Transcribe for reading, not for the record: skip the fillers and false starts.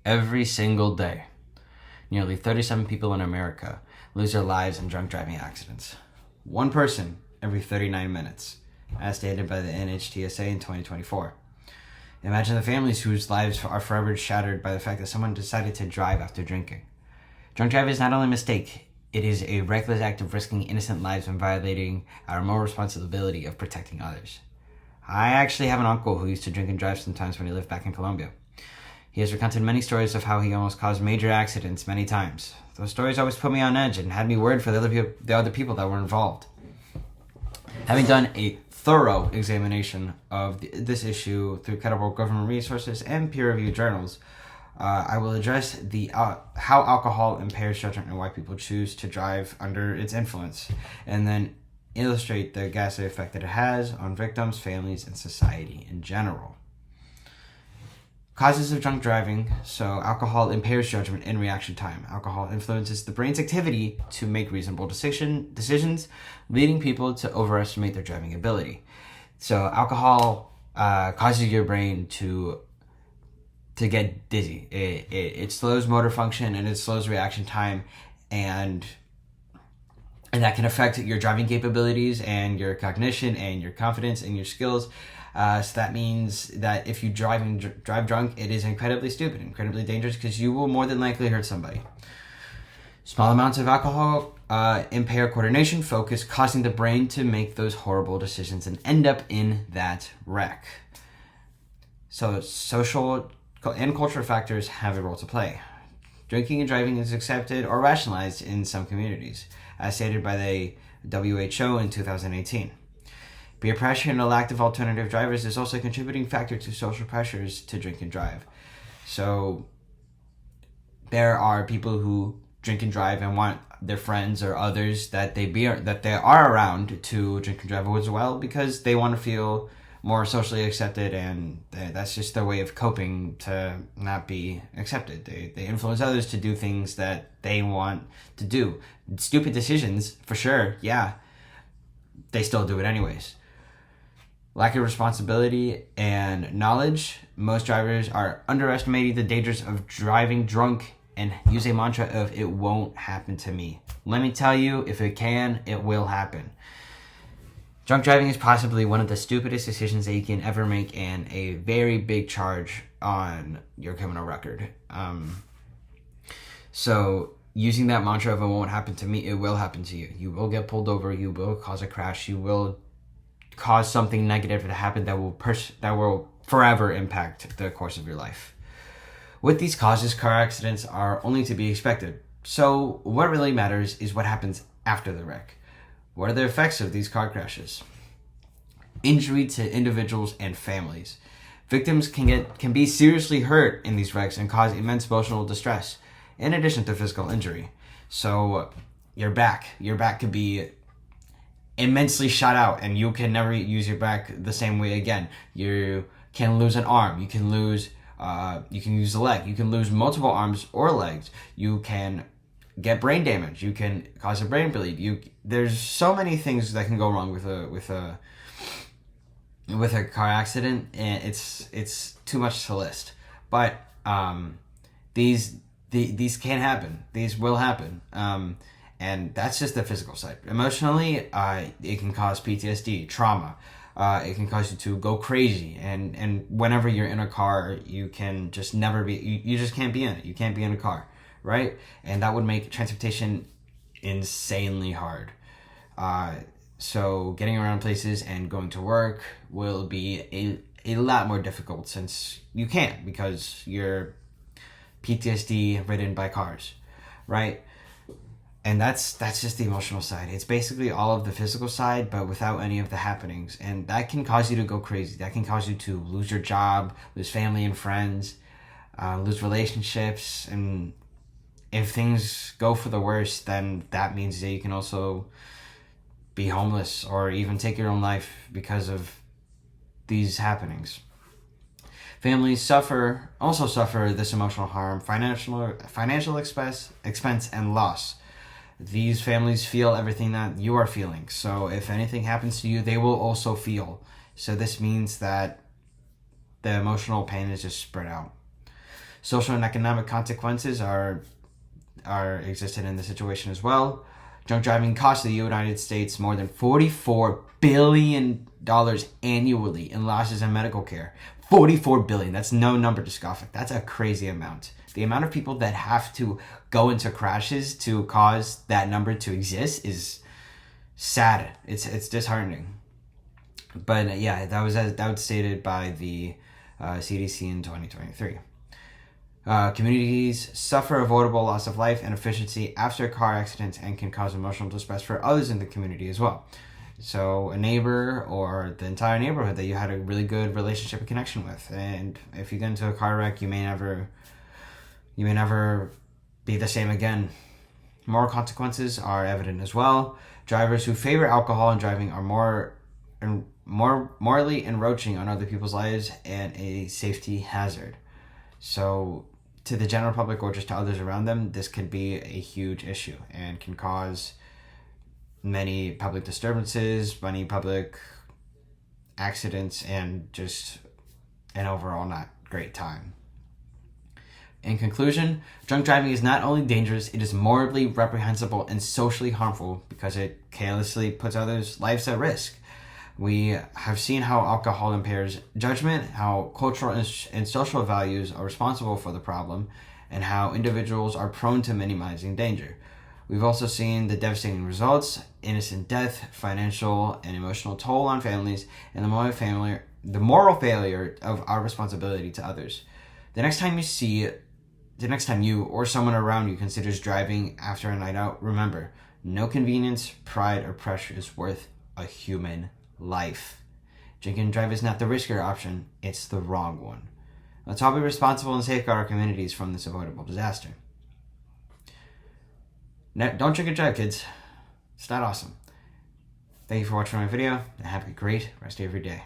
Every single day, nearly 37 people in America lose their lives in drunk driving accidents. One person every 39 minutes, as stated by the NHTSA in 2024. Imagine the families whose lives are forever shattered by the fact that someone decided to drive after drinking. Drunk driving is not only a mistake, it is a reckless act of risking innocent lives and violating our moral responsibility of protecting others. I actually have an uncle who used to drink and drive sometimes when he lived back in Colombia. He has recounted many stories of how he almost caused major accidents many times. Those stories always put me on edge and had me worried for the other people that were involved. Having done a thorough examination of this issue through credible government resources and peer-reviewed journals, I will address how alcohol impairs judgment and why people choose to drive under its influence, and then illustrate the ghastly effect that it has on victims, families, and society in general. Causes of drunk driving. So alcohol impairs judgment and reaction time. Alcohol influences the brain's activity to make reasonable decisions, leading people to overestimate their driving ability. So alcohol causes your brain to get dizzy. It slows motor function and it slows reaction time, and that can affect your driving capabilities and your cognition and your confidence and your skills. So that means that if you drive drunk, it is incredibly stupid, incredibly dangerous, because you will more than likely hurt somebody. Small amounts of alcohol impair coordination, focus, causing the brain to make those horrible decisions and end up in that wreck. So social and cultural factors have a role to play. Drinking and driving is accepted or rationalized in some communities, as stated by the WHO in 2018. Peer pressure and a lack of alternative drivers is also a contributing factor to social pressures to drink and drive. So there are people who drink and drive and want their friends or others that they are around to drink and drive as well, because they want to feel more socially accepted, and that's just their way of coping to not be accepted. They influence others to do things that they want to do. Stupid decisions, for sure, yeah. They still do it anyways. Lack of responsibility and knowledge. Most drivers are underestimating the dangers of driving drunk and use a mantra of "it won't happen to me." Let me tell you, if it can, it will happen. Drunk driving is possibly one of the stupidest decisions that you can ever make, and a very big charge on your criminal record. So using that mantra of "it won't happen to me," it will happen to you. You will get pulled over. You will cause a crash. You will cause something negative to happen that will forever impact the course of your life. With these causes, car accidents are only to be expected. So what really matters is what happens after the wreck. What are the effects of these car crashes? Injury to individuals and families. Victims can be seriously hurt in these wrecks and cause immense emotional distress, in addition to physical injury. So your back could be immensely shot out, and you can never use your back the same way again. You can lose an arm. You can lose a leg. You can lose multiple arms or legs. You can get brain damage. You can cause a brain bleed. There's so many things that can go wrong with a car accident, and it's too much to list. But these can happen. These will happen. And that's just the physical side. Emotionally, it can cause PTSD, trauma. It can cause you to go crazy. And whenever you're in a car, you can just never be, you just can't be in it. You can't be in a car, right? And that would make transportation insanely hard. So getting around places and going to work will be a lot more difficult, since you can't, because you're PTSD ridden by cars, right? And that's just the emotional side. It's basically all of the physical side, but without any of the happenings. And that can cause you to go crazy. That can cause you to lose your job, lose family and friends, lose relationships. And if things go for the worst, then that means that you can also be homeless or even take your own life because of these happenings. Families also suffer this emotional harm, financial expense, and loss. These families feel everything that you are feeling. So if anything happens to you, they will also feel. So this means that the emotional pain is just spread out. Social and economic consequences are existed in the situation as well. Drunk driving costs the United States more than $44 billion annually in losses in medical care. $44 billion. That's no number to scoff at. That's a crazy amount. The amount of people that have to go into crashes to cause that number to exist is sad. It's disheartening. But yeah, that was stated by the CDC in 2023. Communities suffer avoidable loss of life and efficiency after car accidents and can cause emotional distress for others in the community as well. So a neighbor or the entire neighborhood that you had a really good relationship and connection with, and if you get into a car wreck, you may never be the same again. Moral consequences are evident as well. Drivers who favor alcohol in driving are more morally encroaching on other people's lives and a safety hazard. So to the general public or just to others around them, this could be a huge issue and can cause many public disturbances, many public accidents, and just an overall not great time. In conclusion, drunk driving is not only dangerous, it is morally reprehensible and socially harmful because it carelessly puts others' lives at risk. We have seen how alcohol impairs judgment, how cultural and social values are responsible for the problem, and how individuals are prone to minimizing danger. We've also seen the devastating results, innocent death, financial and emotional toll on families, and the moral failure of our responsibility to others. The next time you or someone around you considers driving after a night out, remember, no convenience, pride, or pressure is worth a human life. Drink and drive is not the riskier option, it's the wrong one. Let's all be responsible and safeguard our communities from this avoidable disaster. Don't drink and drive, kids. It's not awesome. Thank you for watching my video, and have a great rest of your day.